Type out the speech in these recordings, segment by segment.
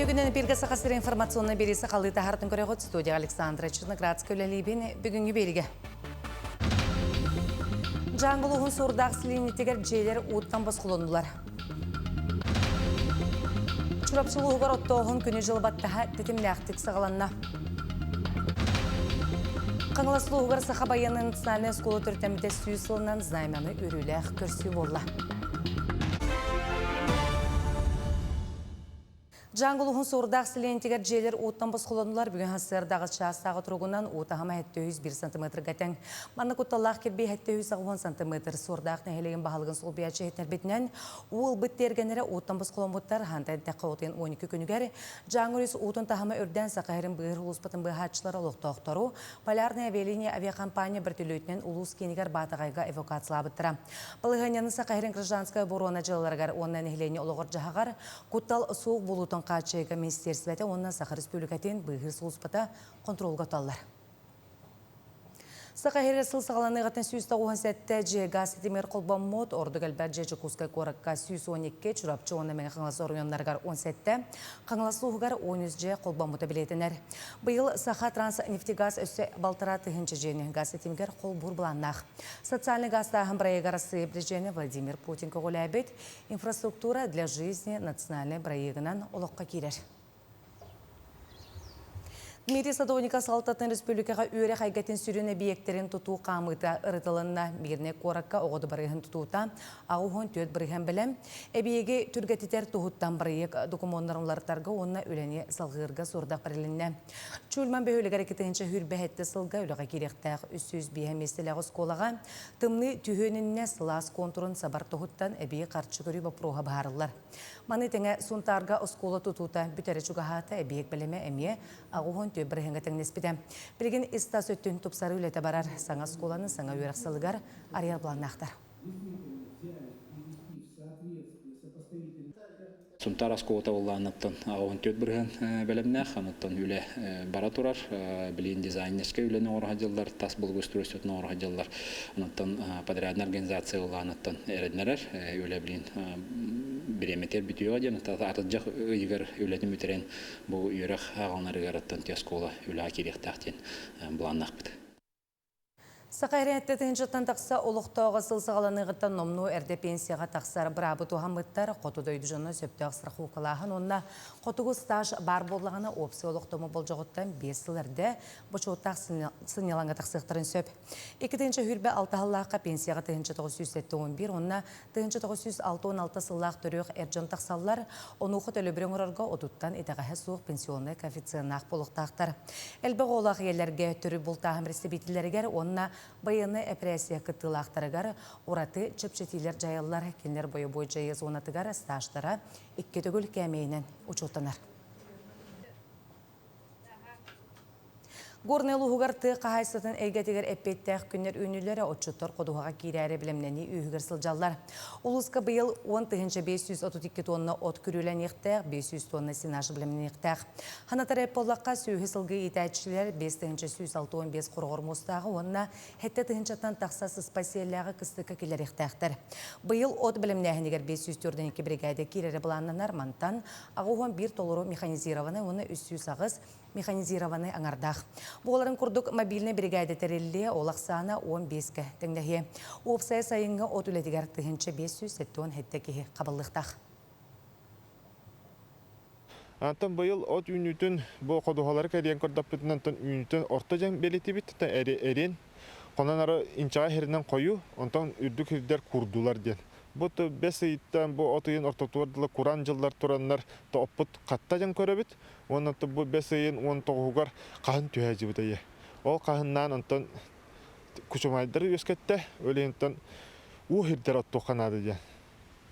Бүгінен бірге сақасыр информационный бересі қалыйты ағартын көре ғыт студия Александра Черноградская өлелейбен бүгінгі беріге. Жаңғылығын сордағы сілейнеттегер жейлер ұттан бас құлындылар. Чурапшылығы бар оттоғын күні жылы баттаға тетімлі ақтық сағаланна. Қаңыласылығы бар сақа баянның национальный сколы түртәміде сүйі сылынан знайманы үрілі көрсі болла. Жаңғылығын сордағы сілейнетегер жейлер ұттан бас құлындылар. Бүгін хасырдағы частағы тұрғынан ұттағыма 101 см гәтен. Маны құтталақ кербей 110 см сордағы нәхелеген бағалығын сол биячы етнер бетінен ұл біттергенері ұттан бас құлындылар хантай дәққа отын 12 күнігер. Жаңғылыс ұттан тағыма үрден сақайырын бұғыр ұлыспатын бұғатшылары олықты оқтару. Полярная авиалиния авиакомпания бір түлі ұлыс кенігер батығайға эвакуациялабыттыра. Балығанияны сақайырын гражданская борона жылыларғар онын нәхелені олығыр жағағар құттал суық болутын Қачайға министерствәті онына Сақы Республикатын бұғыр сұлыспата контролға талар. Сақайыры сылсағаланы ғатын сүйісті оған сәтті жеға сетемер қолбан мод, орды кәлбәр жечі құскай қорыққа сүйіс 12-ке, чұрапчы оны мәңі қаңласы орынларғар 10 сәтті, қаңласы ұғығар 10 же қолбан мұта білетінер. Бұйыл Сақа Транснефтегаз өсі балтыра тұхынчы жені газ сетемгер қол бұр бұланнақ. Социальный газда ғымбырайығар сыйбір жені Владимир Путин көғілі әбет, инфраструктура для жизни национальный бірайығынан олыққа керер. Дмитрий Садовника Салтатын Республикаға үйері қайгатын сүрін объекттерін тұту қамыта ұрытылынна біріне қораққа оғыды бірігін тұтуыта, ағуғын төт бірігін білім, әбейеге түргететер тұғыттан бірігік документарымларттарға онына өлене салғырға сордақ бірілінне. Чүлман бөхілік әрекетігінші хүрбәхетті сылға өліға керектәқ 305 местеліғыз қолаға, тымны түйөнінне сылас контурын сабар тұғыттан әбейе қарчы көрі бапроға бағарылар. Маны тәңе сұнтарға ұсколы тұтуыта бүтәрі чүгағаты әбейек біліме әмие ағуғын төп бірігінгі тәңнеспеді. Бірген истас өттін тұпсары өлеті барар саңа сколаны саңа өрақсылығар арияр бұланнақтар. Сумтар аскота олланыттан ағуын төт бірген бәлемнәқ, аныттан үлі бара тұрар, білейін дизайнерске үлені орғадылар, тас бұлғы үстірістетін орғадылар, аныттан подрядный организация олланыттан әреднерер, үлі білейін біреметер бітіуға ден, атыджақ үйгер үлетін мүтерен бұл үйрек ағалнарығар аттан тескола үлі акеректақтен бұланнақ біді. Сақайры әттетін жаттан тақса олықтауға сылсығаланығыттан номну әрде пенсияға тақсар бірабы туғамыттар қоту дөйді жаны сөпті ақсырақ ұқылағын, онына қотуғы стаж бар болағына опсы олықтауы бол жоғыттан 5 сыл әрде бұчуыттақ сынелаңға тақсықтарын сөп. 2-ші хүрбе 6-лаққа пенсияға 1911, онына 1916 сыллақ түріқ әржан тақсалар, оны ұқыт өлібірін ұрарға отуттан етағағы суық пенсионы коэффициеннақ болықтақтар. Әлбіғ олақ елерге түрі бұлтағым ресебетілерігер, онына Байыны әпірәсия күттілақтарығар, ораты чөпшетилер жайылар, кенлер бойы жайы зонатығар стаждара 2 түгіл кәмейінен ұчылтынар. Горны луғығарты қағайсатын әйгетігер әппеттәқ күннер үнілері отчыттар қодуғаға кейрәрі білімнені үйігір сылжалар. Улысқа бұйыл 10-532 тонна от күрілен еқтәқ, 500 тонна синажы білімнен еқтәқ. Ханатар әпполаққа сүйі сылғы етәтшілер 5-615 құрғыр мұстағы, онына 7-тан тақсасы спасиялағы кістікі келер еқтәқтір. Бұйыл от білімнәхінегер 504-2 бригады кейрәрі бұланнанар мантан, ағуған бір толыру механизированы, оны 300 ағыз механизированы аңардақ. Бұғыларын күрдік мобильный бригады тәрелі олақсаны 15-ке тәңдәхе. Опсай сайынғы от үлетігер тұхыншы 507 қабылдықтақ. Антон бұйыл от үнітін бұл қодуғалары кәрген көрдіп бүтін антон үнітін орта жәң белеті бітті әрен. Қонан ары инчаға херінен қойу, онтан үрдік хердер күрдулар ден. Бұты бәс үйттен бұл отыйын ортотуардылы құран жылдар тұранлар тоқпыт қатта жән көрі біт. Оннан бұл бәс үйін 19-ғығар қағын түйәжі бұдайы. Ол қағыннан онтан күшімайдары өскетті, өлейінтен ұғырдар отты қанады жән.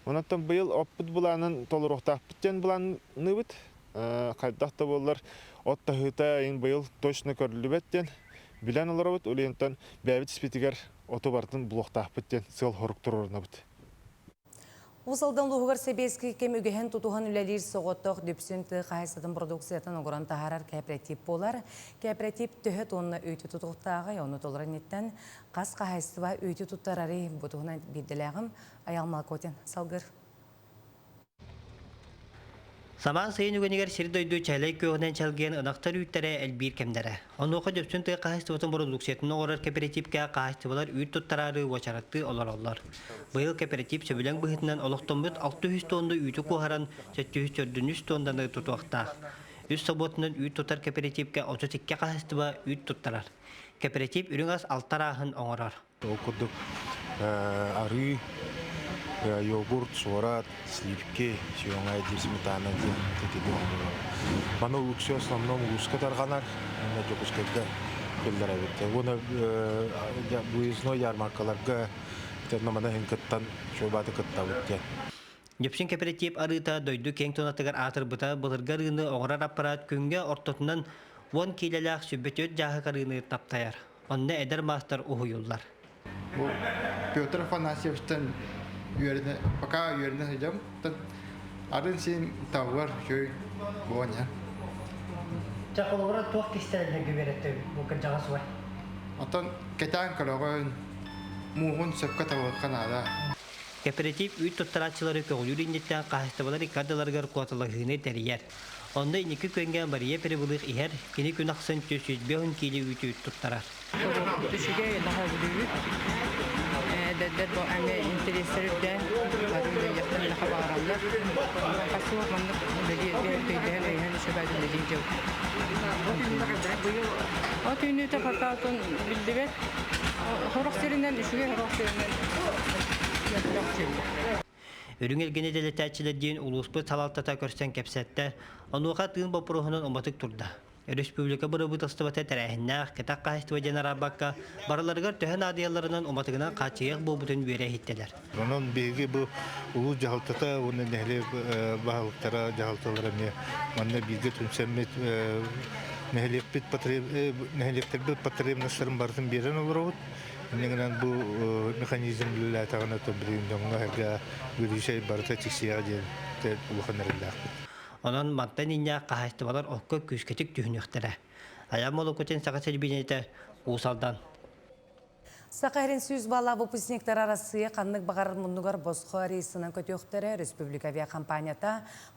Оннан бұйыл оппыт бұланын толырықтақ біттен бұланы біт. Қайдақты болар отта ғыта ең бұйыл точно көрілі бәттен. Білән олар бұд, өлейінтен бәбіт спетігер оты бардың бұлықтақ біттен сыл хорықтыр орына бұд. Усалдан луғығыр себескі кем үгіген тұтуған үләлер соғыттық дөпсінті қайсатын продукциятын оғыран тағарар кооператив болар. Кооператив түхі тонна өйті тұтуқтағы, оны толырын еттен қас қайсыва өйті тұттарары бұтығынан берділәғім Аялмал Котен. Салғыр. Сама сайын үгенегер сир дойду чайлай көғінен чалген ынақтар үйттере әлбір кемдері. Онуқы дөпсін тұй қағыстыбытын продукциятын оғырар кооперативке қағыстыбылар үйт тұттарары уачаратты олар. Бұйыл кооператив сөбілен бұхытынан олықтан бұт 600 тонды үйті қуғаран 700 тонданы тұтуақтақ. Үз саботынан үйт тұттар кооперативке 32 қағыстыба үйт тұттарар. Кооператив үрің аз алтарағын оңырар. Окудук ары йогурт, сорат, сливки, сёңай сметана тетеди. Мана улуксы основном улуска тарганар, на жокускайга келдер авет. Оны выездной ярмаркаларга мана хинкаттан шобаты кыттабыт. Jöpsün kooperativ arıta doydu keng tonatıgar atır bıta bılırgarını oğrar aparat künge ortotundan 10 kilolak sübbetöt jahı karını taptayar. Onda eder master uhuyullar. Bu Pyotr Afanasьевичтен үйеріне, пока үйеріне сөйдем, арын сен тауар жөй болған. Чақылғыра тоқ кестеріне көберетті бұл жағасы бар. Отан кетен көліғын мұғын сөпкі тауар қанада. Кооператив үйт тұттарачылары көңілі индеттен қағыстыбалар икардыларғар қуатылығыны тәрiyер. Onda iniki köngen bariye peribulıq iher, kini gün aksan 405 kili ütü tuttarar. Düşüge daha büyük. Dediler bu anne intereslerden arıyla yakın bir haberler. Kasıwa manlık dediği teyden ayhan şebadın dediği cev. O tüynü de fatatın bildiler. Horak serinden düşüge horak serinden yapacak şey. Örüngel gene deletçiler diyen uluslu talaltata körsen kepsette, onuqa tığın bopuruhunun omatık turda. Respublika bırabıt astıbata terehinnağ, ketak kahıstı Cenarabakka, baralargar töhen adiyalarının omatıgına kaçıyaq bu bütün üyere hitteler. Onun bilgi bu ulu cahaltata, onun nehli bahalıktara cahaltalara ne, onun bilgi tümsemmet nehliktir bir patrem nasırın barızın biren olur. Dengan bu mekanisme tağına tabirin donga bir şey barata çiğsiya diye bukanırlar. Onun madden inja kahıstı okka küsketik tühnüktere. Ayam olu köten sakasel binete usaldan. Сақайрын сөз бала выпускниктар арасы қаннық бағар мұндығар босқы рейсінің көтеуқтері Республика авиакомпанията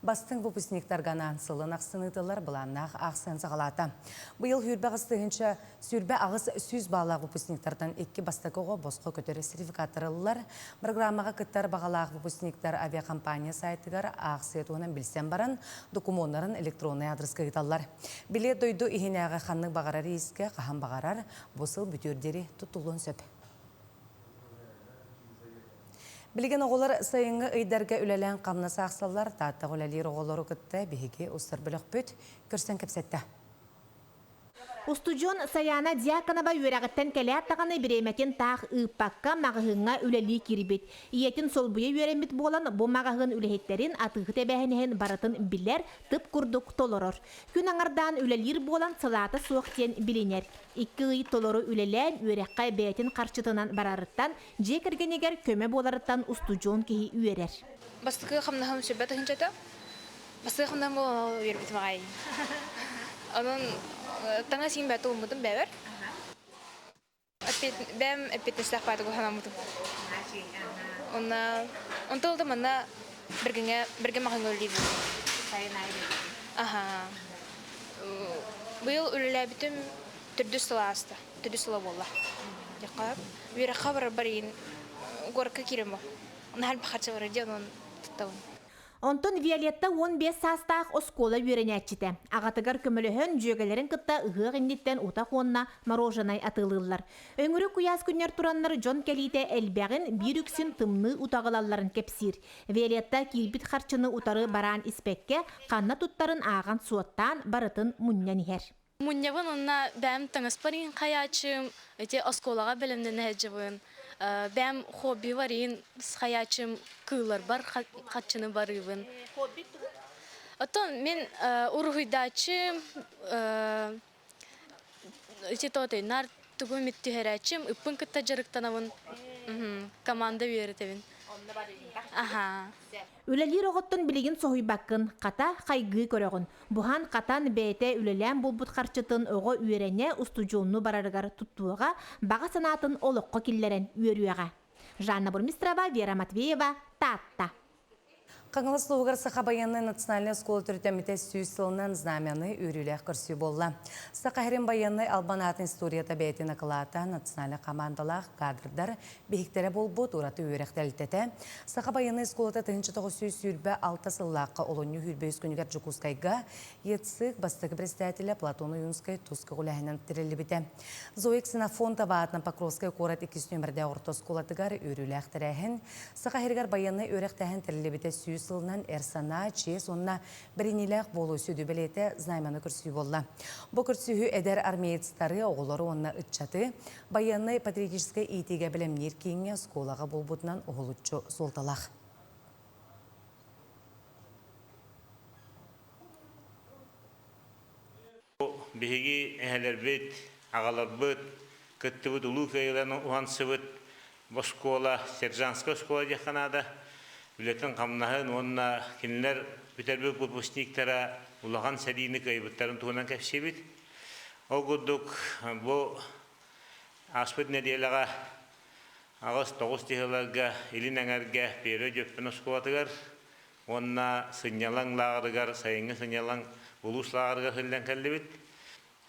бастың выпускниктарға сылын ақсынытылар бұланнақ ақсын сағалаты. Бұйыл хүрбе ғыстығынша сүрбе ағыз сөз бала выпускниктардан 2 бастықығы босқы көтері сертификаттарылылар. Программаға күттар бағалағы выпускниктар авиакомпания сайтығар ақсыетуынан білсен баран документарын электронный адреске ғыталар. Билет дойду ихинеға қаннық бағара рейске қахан бағарар босыл бүтірдері тұтылын сөп. Білген оғылар сайынғы үйдерге үлелен қамнасы ақсалар, таты ғолалер оғылары күтті бейге ұстыр білік бүт көрсен кепсетті. Устужон саяна диаканаба үйрәғіттен кәлі аттағаны біреметін тақ ұппаққа мағығыңа үләлі кирбет. Иетін сол бұйы үйрәмет болан бұл мағығын үләхеттерін атығы тәбәхінен баратын білер тып күрдік толорор. Күн аңардан үләлер болан сылаты соқтен білінер. 2 үй толору үләлән үйрәққа бәйтін қарчытынан барарыттан, жекіргенегер көмі боларыттан устужон кейі үйерер. Бастығы қамнағым сөбәті хынчата? Бастығы қамнағым бол үйербет мағай. Onun tanga sin batu umudum beber. Bem epiteslah patu kuhana umudum. Untuk itu mana bergeng makan gol lidu. Aha. Buyul ulah bitum terdus selasta, terdus selawallah. Jakab, biar kabar barin gor kekirimu. Nahal pakat seorang non tahun. Onton Violetta 15 sastaq oskola үйренәтчите. Ағатыгар көмөлөһөн жөгелерин кытта ыгык индиттен ута қонна мороженое атылылар. Өңүрү куяс күннер тураннар Жон Келите элбягын бир үксин тымны утагалалларын кепсир. Violetta килбит харчыны утары баран испекке канна туттарын аган суоттан барытын муннян ихер. Муннябын онна бәм таңыспарин каячым, эте осколага белемден әҗебен. Бәм хобби варин схаячым кылар бар хатчыны барыбын. Оттон мен ургыдачым эти нар тугун миттихерачым ыппын кытта жарыктанабын. Команда беретебин. Аха. Үлелер оғыттын білеген соғайбаққын, қата қайғы көріғін. Бұхан қатан бәйті үлелен бұлбұт қарчытын оғы үйрене устужонну барарығар тұттуыға, баға санатын олыққа келлерін үйеріуіға. Жанна Бурмистрова, Вера Матвеева, Татта. Қаңылыс луғыр Сақа Баянны национальный школа түртеміте сүйіс сылынан знамяны үрілер көрсі болла. Сақа Херен Баянны албанатын историята бәйтіні қылата национальный командалақ кадрдар бейіктері болбут ұраты өректелітеті. Сақа Баянны школата тұхынчы сүйіс үрбі 6 сыллаққа олоню үрбі үскінігер жүкускайға етсік бастығы представителі Платон Юнскай тұсқы ғыләхінен тірілі біті. Зои Ксенофонта ваатна Покровскай корат 2 нөмірде орта школатығар үрілер тірәхін. Сақа Хергар Баянны өректәхін тірілі біті сүйіс сылынан әрсана, чес, онына бірінеләқ болу сөйді білеті знайманы күрсүй болла. Бұл күрсүйі әдер армейцтары оғылары онына үтчаты, Баянны патриотическай итеге білімнер кейінге сколаға болбутынан оғылытчы солталақ. Беги эхлер бит, агалар бит, кыттыбыт улуу көйлерін уансы бит, бұл школа, сержантская школа деханада, Үлетін қамнағын, онына кенілер бүтербі бұпустниктара ұлаған сәдейіні көйбіттарын туғынан кәпсе бит. Ол күрдік бұл аспыт неделіға ағыз 9 тегілерге, елін әңерге бері жөппіні школатығар, онына сынялаң лағырығар, сайыңы сынялаң ұлыс лағырығар хілден кәлі бит.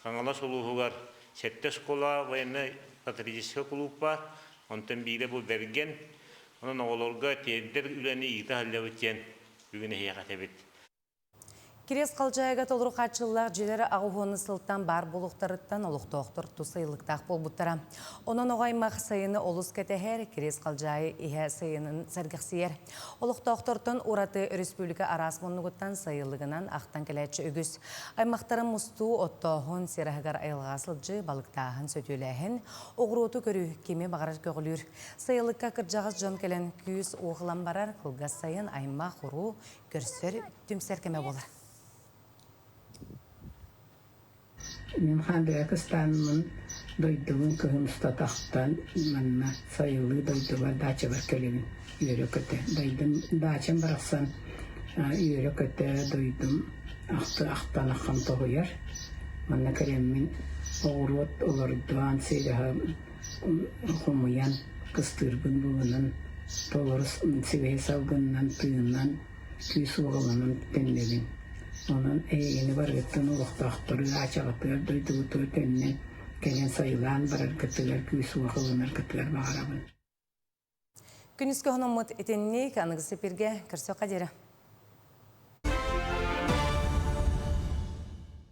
Қаңалас ұлығығар сәтті школа, военный патриотический клуб бар, онтан бейді бұл берген, onun oğulurga tedbir üleni iyita hallevetken bugüne heyaqat ebit. Кирес қалжайға толыру қатшылылар желері ағуғыны сылттан бар болуқтарыттан олықтоқтыр тұсайлықтақ болбуттара. Оның оғаймақ сайыны олыс кәтәхер Кирес қалжайы ихе сайынын сәргіқсиер. Олықтоқтыртын ураты республика арасмоннығыттан сайылығынан ақтан кәләтші үгіз. Аймақтарын мұсту оттоғын серағығар айылғасылжы балықтағын сөтеләхін оғыроту көрі кеме бағарар көгілір. Сайылыққа кіржағыз жон кәлін күйіз оғылан барар қылғас сайын аймақ ұру көрсір түмсер кеме болар. Мен хандыракыстанмын дойдуын кыхымста тақтан манна сайылы дойду бар дача бар көлемін үйері көте. Дойдым дачам барақсан үйері көте дойдым ақтан аққан тоғыяр. Манна көлемін оғырот олардуан сейдаға құмыян кыстырбын бұғынан толырыс себей салғыннан түйіннан күй суғылынан тенлеген. Onun eyini var gittin uluqtaqtırı, açağıtlar, duyduğu tenne, gelen sayılan barar gittiler, küyüsü vakılınlar gittiler bağırabın. Күніскі ғынымыт етеніне kanıgısı birge kırsı qadері.